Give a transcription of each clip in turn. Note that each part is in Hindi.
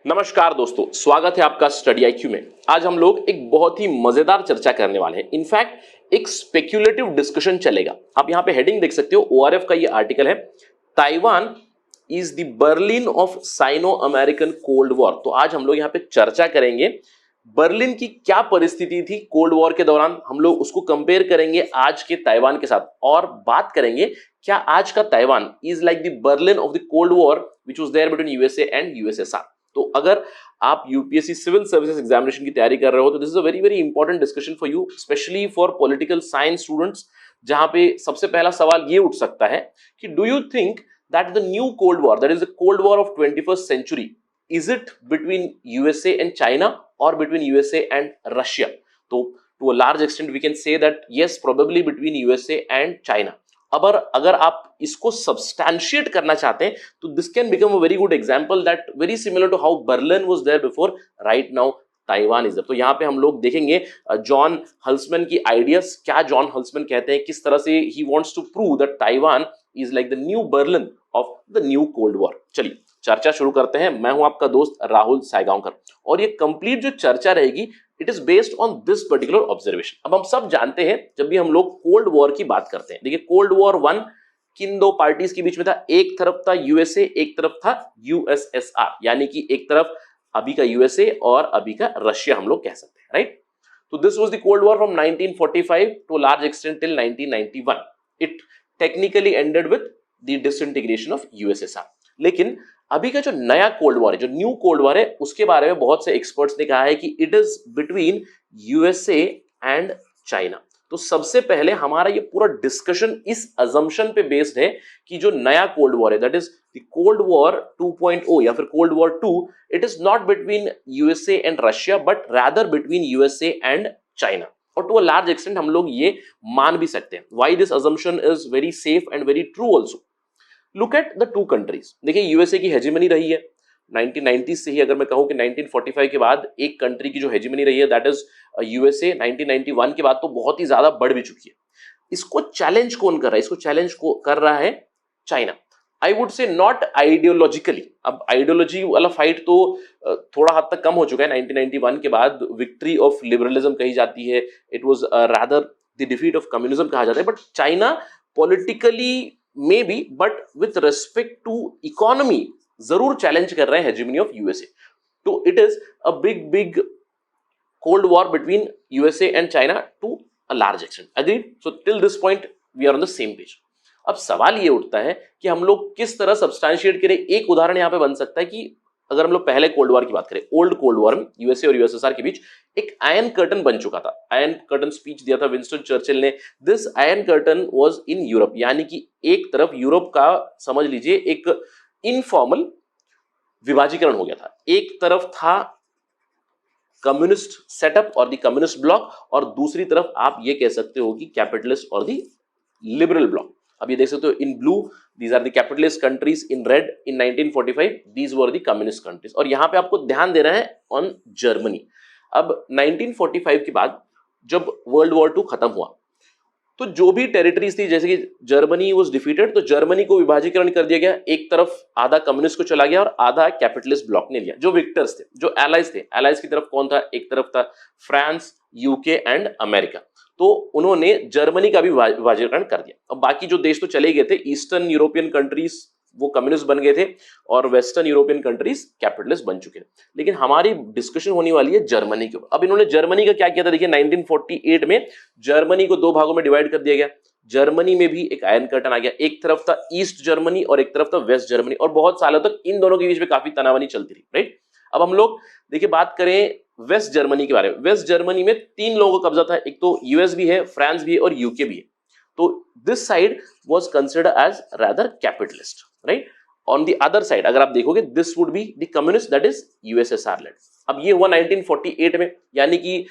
नमस्कार दोस्तों, स्वागत है आपका स्टडी आईक्यू में। आज हम लोग एक बहुत ही मजेदार चर्चा करने वाले हैं। इनफैक्ट एक स्पेक्युलेटिव डिस्कशन चलेगा। आप यहां पे हेडिंग देख सकते हो, ओआरएफ का ये आर्टिकल है, Taiwan is the Berlin of Sino American cold war. तो आज हम लोग यहां पे चर्चा करेंगे बर्लिन की क्या परिस्थिति थी कोल्ड वॉर के दौरान। हम लोग उसको कंपेयर करेंगे आज के ताइवान के साथ और बात करेंगे क्या आज का Taiwan is like the Berlin of the cold war which was there between USA and USSR. तो अगर आप यूपीएससी सिविल सर्विसेज एग्जामिनेशन की तैयारी कर रहे हो तो this is a very very important discussion for you, specially for political science students, जहां पे सबसे पहला सवाल ये उठ सकता है कि do you think that the new cold war, that is the cold war of 21st century, is it between USA and China or between USA and Russia? तो to a large extent we can say that yes, probably between USA and China. अगर आप इसको सब्सटैंशिएट करना चाहते हैं तो this can become a very good example that very similar to how Berlin was there before, right now Taiwan is there. तो यहाँ पे हम लोग देखेंगे जॉन हल्समैन की आइडियाज, क्या जॉन हल्समैन कहते हैं, किस तरह से he wants to prove that Taiwan is like the new Berlin of the new cold war. चलिए चर्चा शुरू करते हैं। मैं हूं आपका दोस्त राहुल सायगांवकर और ये कंप्लीट जो चर्चा रहेगी it is based on this particular observation. अब हम सब जानते हैं जब भी हम लोग कोल्ड वॉर की बात करते हैं, देखिए कोल्ड वॉर 1 किन दो पार्टीज के बीच में था? एक तरफ था यूएसए, एक तरफ था यूएसएसआर, यानी कि एक तरफ अभी का यूएसए और अभी का रशिया हम लोग कह सकते हैं, राइट। तो this was the cold war from 1945 to large extent till 1991। It technically ended with the disintegration of USSR. लेकिन अभी का जो नया कोल्ड वॉर है, जो न्यू कोल्ड वॉर है, उसके बारे में बहुत से एक्सपर्ट्स ने कहा है कि it is between USA and China. तो सबसे पहले हमारा ये पूरा डिस्कशन इस अजम्पशन पे बेस्ड है कि जो नया कोल्ड वॉर है, that is the cold war 2.0 या फिर cold war 2, it is not between USA and Russia but rather between USA and China. और टू अ लार्ज एक्सटेंट हम लोग ये मान भी सकते हैं। Why this assumption is very safe and very true also. Look at the two countries. देखिए यूएसए की हेजिमनी रही है 1990 से ही, अगर मैं कहूं कि 1945 के बाद एक कंट्री की जो हेजिमनी रही है दैट इज यूएसए। 1991 के बाद तो बहुत ही ज्यादा बढ़ भी चुकी है। इसको चैलेंज कौन कर रहा है? इसको चैलेंज कर रहा है China. I would say not ideologically. अब आइडियोलॉजी वाला फाइट तो थोड़ा हद तक कम हो चुका है 1991 के बाद। विक्ट्री ऑफ लिबरलिज्म कही जाती है, it was rather the defeat of communism कहा जाता है। But China politically maybe, but with respect to economy जरूर चैलेंज कर रहे हैं हेजिमनी ऑफ यूएसए। तो it is a big cold war between USA and China to a large extent. Agreed? So till this point we are on the same page. अब सवाल ये उठता है कि हम लोग किस तरह सब्सटैंशिएट करें। एक उदाहरण यहां पे बन सकता है कि अगर हम लोग पहले कोल्ड वॉर की बात करें, ओल्ड कोल्ड वॉर में यूएसए और यूएसएसआर के बीच एक आयरन कर्टन बन चुका था। आयरन कर्टन स्पीच दिया था विंस्टन चर्चिल ने। This iron curtain was in Europe, यानी कि एक तरफ यूरोप का समझ लीजिए एक इनफॉर्मल विभाजीकरण हो गया था। एक तरफ था कम्युनिस्ट सेटअप और द कम्युनिस्ट ब्लॉक, और दूसरी तरफ आप ये कह सकते हो कि कैपिटलिस्ट और द लिबरल ब्लॉक। अब ये देख सकते हो in blue these are the capitalist countries, in red in 1945 these were the communist countries. और यहां पे आपको ध्यान देना है ऑन जर्मनी। अब 1945 के बाद जब वर्ल्ड वॉर 2 खत्म हुआ तो जो भी टेरिटरीज थी, जैसे कि जर्मनी वाज डिफीटेड, तो जर्मनी को विभाजीकरण कर दिया गया। एक तरफ आधा कम्युनिस्ट को चला गया और आधा कैपिटलिस्ट ब्लॉक ने लिया। जो विक्टर्स थे, जो एलाइज थे, एलाइज की तरफ कौन था? एक तरफ था फ्रांस, यूके एंड अमेरिका। तो उन्होंने जर्मनी का भी विभाजीकरण कर दिया। अब बाकी जो देश तो चले गए थे, ईस्टर्न यूरोपियन कंट्रीज वो कम्युनिस्ट बन गए थे और वेस्टर्न यूरोपियन कंट्रीज कैपिटलिस्ट बन चुके थे। लेकिन हमारी डिस्कशन होने वाली है जर्मनी के ऊपर। अब इन्होंने जर्मनी का क्या किया था? देखिए 1948 में जर्मनी को दो भागों में डिवाइड कर दिया गया। जर्मनी में भी एक आयरन कर्टन आ गया। एक तरफ था ईस्ट जर्मनी और एक तरफ था वेस्ट जर्मनी, और बहुत सालों तक इन दोनों के बीच में काफी तनावनी चलती रही, राइट। अब हम लोग देखिए बात करें वेस्ट जर्मनी के बारे में। वेस्ट जर्मनी में 3 लोगों का कब्जा था। एक तो यूएस भी है, फ्रांस भी है और यूके भी है। तो this side was considered as rather capitalist, right. On the other side अगर आप देखोगे this would be the communist, that is USSR led. अब ये हुआ 1948 में, यानी कि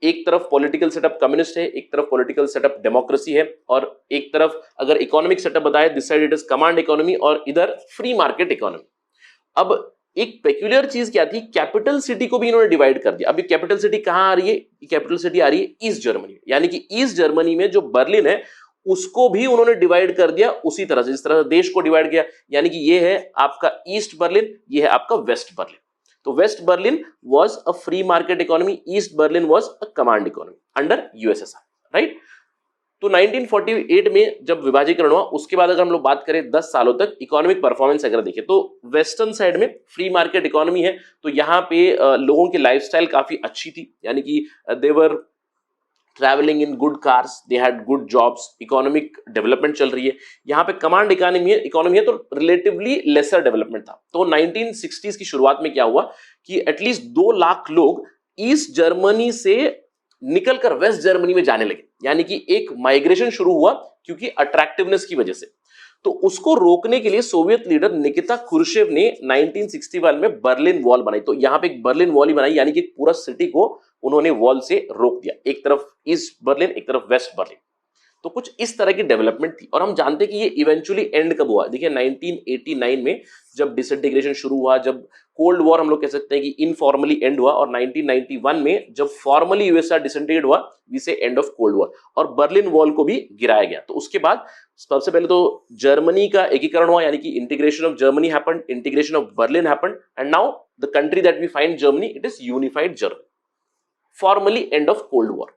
एक तरफ पॉलिटिकल सेटअप कम्युनिस्ट है, एक तरफ पॉलिटिकल सेटअप डेमोक्रेसी है, और एक तरफ अगर इकोनॉमिक सेटअप बताए this side it is command economy और इधर फ्री मार्केट इकोनॉमी। अब एक पेक्यूलियर चीज क्या थी? कैपिटल सिटी को भी इन्होंने डिवाइड कर दिया। अभी कैपिटल सिटी कहां आ रही है? कैपिटल सिटी आ रही है ईस्ट जर्मनी में, यानी कि ईस्ट जर्मनी में जो बर्लिन है उसको भी उन्होंने डिवाइड कर दिया उसी तरह से जिस तरह से देश को डिवाइड किया। यानी कि ये है आपका ईस्ट बर्लिन, ये है आपका वेस्ट बर्लिन। तो West Berlin was a free market economy, East Berlin was a command economy under USSR, right. तो 1948 में जब विभाजीकरण हुआ उसके बाद अगर हम लोग बात करें 10 सालों तक इकोनॉमिक परफॉर्मेंस अगर देखें तो वेस्टर्न साइड में फ्री मार्केट इकोनॉमी है, तो यहाँ पे लोगों की लाइफस्टाइल काफी अच्छी थी, यानी कि they were travelling in good cars, they had good jobs, economic development चल रही है। यहाँ पे कमांड इकोनॉमी है तो रिलेटिवली लेसर डेवलपमेंट था। तो 1960s की शुरुआत में क्या हुआ कि एटलीस्ट 2 लाख लोग ईस्ट जर्मनी से निकलकर वेस्ट जर्मनी में जाने लगे, यानी कि एक माइग्रेशन शुरू हुआ क्योंकि अट्रैक्टिवनेस की वजह से। तो उसको रोकने के लिए सोवियत लीडर निकिता क्रुश्चेव ने 1961 में बर्लिन वॉल बनाई। तो यहां पे एक बर्लिन वॉल ही बनाई, यानी कि पूरा सिटी को उन्होंने वॉल से रोक दिया, एक तरफ ईस्ट बर्लिन एक तरफ वेस्ट बर्लिन। तो कुछ इस तरह की डेवलपमेंट थी और हम जानते हैं कि ये इवेंचुअली एंड कब हुआ। देखिए 1989 में जब डिसइंटीग्रेशन शुरू हुआ, जब कोल्ड वॉर हम लोग कह सकते हैं कि इनफॉर्मली एंड हुआ, और 1991 में जब फॉर्मली यूएसआर डिसइंटीग्रेट हुआ, वी से एंड ऑफ कोल्ड वॉर, और बर्लिन वॉल को भी गिराया गया। तो उसके बाद सबसे पहले तो जर्मनी का एकीकरण हुआ, यानी कि integration of Germany happened, integration of Berlin happened, and now the country that we find Germany, it is unified Germany, formally end of cold war.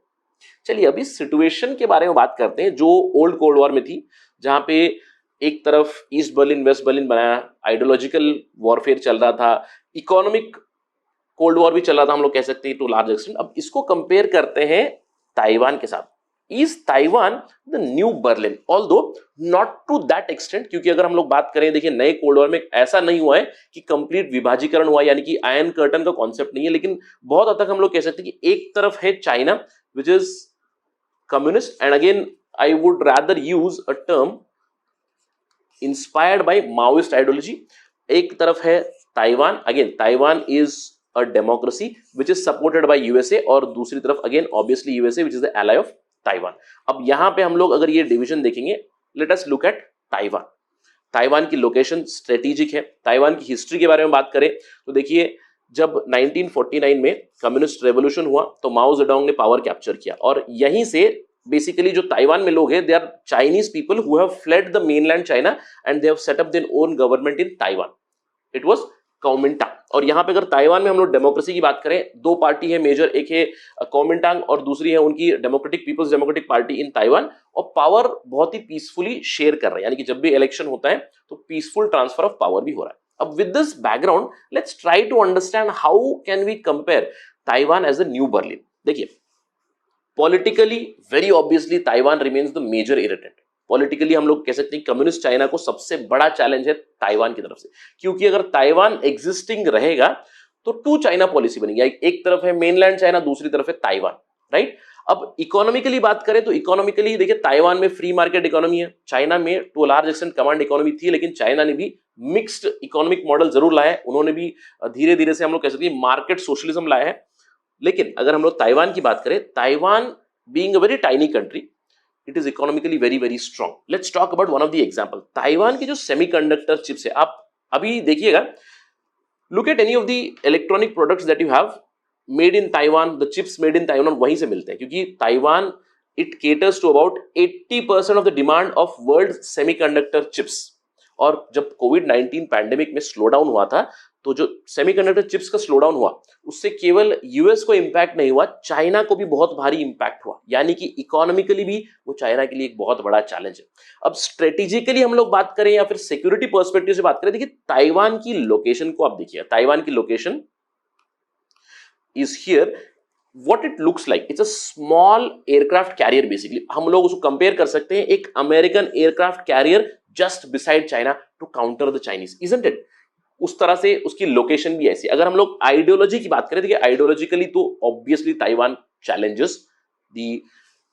चलिए अभी सिचुएशन के बारे में बात करते हैं जो ओल्ड कोल्ड वॉर में थी, जहां पे एक तरफ ईस्ट बर्लिन वेस्ट बर्लिन बनाया, आइडियोलॉजिकल वॉरफेयर चल रहा था, इकोनॉमिक कोल्ड वॉर भी चल रहा था, हम लोग कह सकते हैं टू लार्ज एक्सटेंट। अब इसको कंपेयर करते हैं ताइवान के साथ। Is Taiwan the new Berlin? Although not to that extent, क्योंकि अगर हम लोग बात करें, देखिए नए कोल्ड वॉर में ऐसा नहीं हुआ है कि कंप्लीट विभाजीकरण हुआ, यानी कि आयरन कर्टन का कॉन्सेप्ट नहीं है, लेकिन बहुत हद तक हम लोग कह सकते हैं कि एक तरफ है China which is communist, and again I would rather use a term inspired by Maoist ideology. एक तरफ है Taiwan, again Taiwan is a democracy which is supported by USA, और दूसरी तरफ again obviously USA which is the ally of Taiwan. अब यहां पे हम लोग अगर ये डिवीजन देखेंगे, let us look at Taiwan. Taiwan की लोकेशन स्ट्रेटेजिक है। ताइवान की हिस्ट्री के बारे में बात करें तो देखिए, जब 1949 में कम्युनिस्ट रेवोल्यूशन हुआ तो माओ जेडोंग ने पावर कैप्चर किया, और यहीं से बेसिकली जो ताइवान में लोग हैं, they are Chinese people who have fled the mainland China and they have set up their own government in Taiwan. It was Kuomintang. और यहां पे अगर ताइवान में हम लोग डेमोक्रेसी की बात करें, 2 पार्टी है मेजर, एक है कॉमिंटांग और दूसरी है उनकी democratic people's democratic party in Taiwan, और पावर बहुत ही पीसफुली शेयर कर रहे हैं, यानी कि जब भी इलेक्शन होता है तो पीसफुल ट्रांसफर ऑफ पावर भी हो रहा है। अब with this background let's try to understand how can we compare Taiwan as a new Berlin. देखिए politically very obviously Taiwan remains the major irritant. Politically हम लोग कह सकते हैं कम्युनिस्ट चाइना को सबसे बड़ा चैलेंज है ताइवान की तरफ से, क्योंकि अगर ताइवान एग्जिस्टिंग रहेगा तो 2 चाइना पॉलिसी बनेगी, एक तरफ है मेनलैंड चाइना, दूसरी तरफ है ताइवान, राइट। अब इकोनॉमिकली बात करें तो इकोनॉमिकली देखिए ताइवान में फ्री मार्केट इकोनॉमी है, चाइना में to large extent command economy थी, लेकिन चाइना ने भी मिक्स्ड इकोनॉमिक मॉडल जरूर लाया है, उन्होंने भी धीरे धीरे से हम लोग कह सकते हैं मार्केट सोशलिज्म लाया है। लेकिन अगर हम लोग ताइवान की बात करें, Taiwan being a very tiny country, it is economically very very strong. Let's talk about one of the example. Taiwan की जो सेमीकंडक्टर चिप्स है, आप अभी देखिएगा, look at any of the electronic products that you have made in Taiwan, the chips made in Taiwan वहीं से मिलते हैं, क्योंकि Taiwan it caters to about 80% of the demand of world semiconductor chips. और जब कोविड-19 पैंडेमिक में स्लो डाउन हुआ था, तो जो सेमीकंडक्टर चिप्स का स्लो डाउन हुआ, उससे केवल यूएस को इंपैक्ट नहीं हुआ, चाइना को भी बहुत भारी इंपैक्ट हुआ, यानी कि इकोनॉमिकली भी वो चाइना के लिए एक बहुत बड़ा चैलेंज है। अब स्ट्रेटेजिकली हम लोग बात करें या फिर सिक्योरिटी पर्सपेक्टिव से बात करें, देखिए ताइवान की लोकेशन को आप देखिए, ताइवान की location is here. What it looks like, it's a small aircraft carrier basically. हम लोग उसको कंपेयर कर सकते हैं एक American aircraft carrier just beside China to counter the Chinese, isn't it? उस तरह से उसकी लोकेशन भी ऐसी। अगर हम लोग आइडियोलॉजी की बात करें, देखिए आइडियोलॉजिकली तो obviously Taiwan challenges the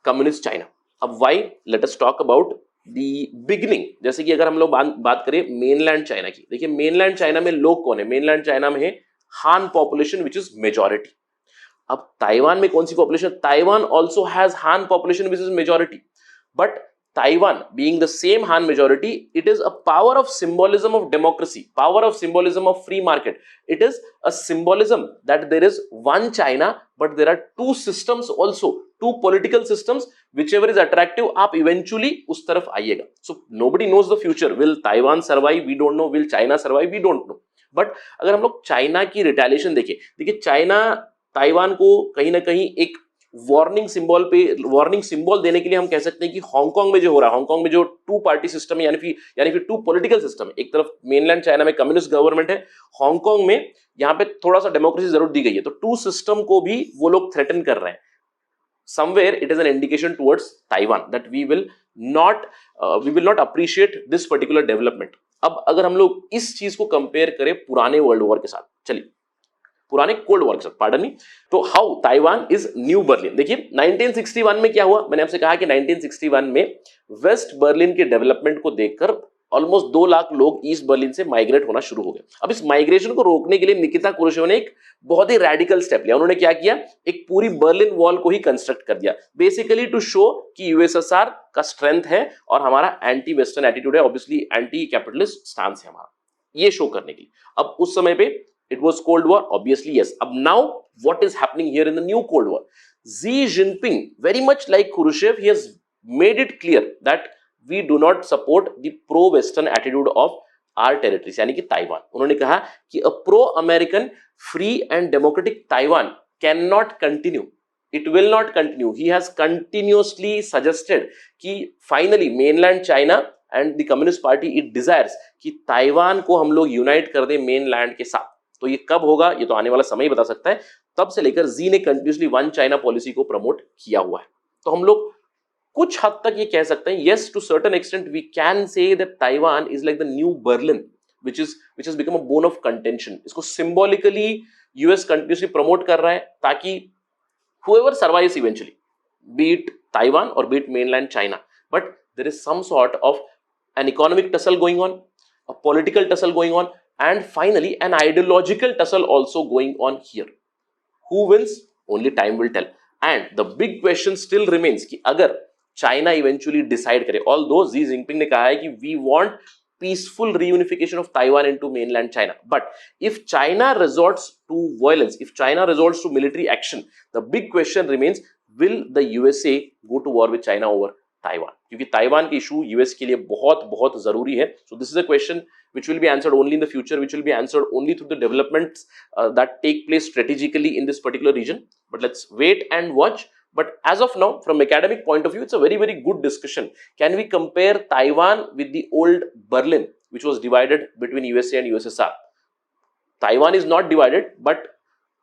communist China. अब why, let us talk about the beginning. जैसे कि अगर हम लोग बात करें मेनलैंड चाइना की, देखिए मेनलैंड चाइना में लोग कौन है? मेनलैंड चाइना में है हान पॉपुलेशन विच इज मेजॉरिटी। अब ताइवान में कौन सी पॉपुलेशन? ताइवान ऑल्सो हैज हान population which is majority, but Taiwan being the same Han majority, it is a power of symbolism of democracy, power of symbolism of free market. It is a symbolism that there is one China, but there are 2 systems also, 2 political systems, whichever is attractive, आप eventually उस तरफ आइएगा. So nobody knows the future. Will Taiwan survive? We don't know. Will China survive? We don't know. But अगर हम लोग चाइना की रिटेलिएशन देखें, देखिए चाइना ताइवान को कहीं ना कहीं एक वार्निंग सिंबल देने के लिए हम कह सकते हैं कि हांगकांग में जो हो रहा है, हांगकांग में जो टू पार्टी सिस्टम है, यानी कि टू पॉलिटिकल सिस्टम है, एक तरफ मेनलैंड चाइना में कम्युनिस्ट गवर्नमेंट है, हांगकांग में यहाँ पे थोड़ा सा डेमोक्रेसी जरूर दी गई है, तो टू सिस्टम को भी वो लोग थ्रेटन कर रहे हैं. Somewhere it is an indication towards Taiwan that we will not appreciate this particular development. अब अगर हम लोग इस चीज को कंपेयर करें पुराने वर्ल्ड वॉर के साथ, चलिए पुराने कोल्ड वॉर के साथ, पार्डन मी, तो how Taiwan is new Berlin. देखिए 1961 में क्या हुआ, मैंने आपसे कहा कि 1961 में वेस्ट बर्लिन के डेवलपमेंट को देखकर ऑलमोस्ट 2 लाख लोग ईस्ट बर्लिन से माइग्रेट होना शुरू हो गए. अब इस माइग्रेशन को रोकने के लिए निकिता क्रुश्चेव ने एक बहुत ही रेडिकल स्टेप लिया. उन्होंने क्या किया, एक पूरी बर्लिन वॉल को ही कंस्ट्रक्ट कर दिया, बेसिकली टू शो कि यूएसएसआर का स्ट्रेंथ है और हमारा एंटी वेस्टर्न एटीट्यूड है, ऑब्वियसली एंटी कैपिटलिस्ट स्टांस है हमारा, ये शो करने के लिए. अब उस समय पे it was cold war, obviously yes. Ab now what is happening here in the new cold war, Xi Jinping, very much like Khrushchev, he has made it clear that we do not support the pro western attitude of our territories, यानी कि ताइवान. उन्होंने कहा कि a pro American free and democratic Taiwan cannot continue, it will not continue. He has continuously suggested कि finally mainland China and the communist party it desires कि ताइवान को हम लोग यूनाइट कर दें मेनलैंड के साथ. तो ये कब होगा, ये तो आने वाला समय ही बता सकता है. तब से लेकर जी ने कंटिन्यूसली वन चाइना पॉलिसी को प्रमोट किया हुआ है. तो हम लोग कुछ हद तक ये कह सकते हैं, yes to certain extent we can say that Taiwan is like the new Berlin which has become a bone of contention. इसको सिंबॉलिकली यूएस कंटिन्यूसली प्रमोट कर रहा है ताकि whoever survives eventually, be it Taiwan or be it mainland China, but there is some sort of an economic tussle going on, a political tussle going on, and finally an ideological tussle also going on here. Who wins? Only time will tell. And the big question still remains कि अगर चाइना eventually decide करे, although Xi Jinping ने कहा है कि we want peaceful reunification of Taiwan into mainland China, but if China resorts to violence, if China resorts to military action, the big question remains, will the USA go to war with China over Taiwan? क्योंकि ताइवान की इशू यूएस के लिए बहुत बहुत जरूरी है. So this is a question which will be answered only in the future, which will be answered only through the developments that take place strategically in this particular region. But let's wait and watch. But as of now, from academic point of view, it's a very, very good discussion. Can we compare Taiwan with the old Berlin, which was divided between USA and USSR? Taiwan is not divided, but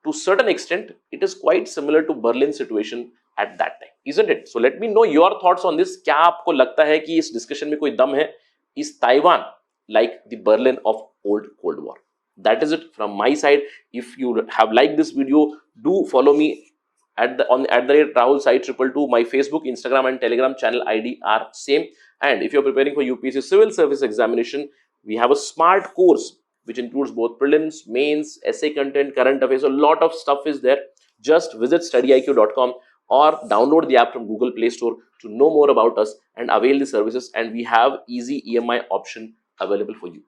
to certain extent, it is quite similar to Berlin situation at that time, isn't it? So let me know your thoughts on this. क्या आपको लगता है कि इस discussion में कोई दम है? Is Taiwan like the Berlin of old Cold War? That is it from my side. If you have liked this video, do follow me at the Rahul Sai 222. My Facebook, Instagram, and Telegram channel ID are same. And if you're preparing for UPSC Civil Service Examination, we have a smart course which includes both prelims, mains, essay content, current affairs. A lot of stuff is there. Just visit studyiq.com or download the app from Google Play Store to know more about us and avail the services. And we have easy EMI option available for you.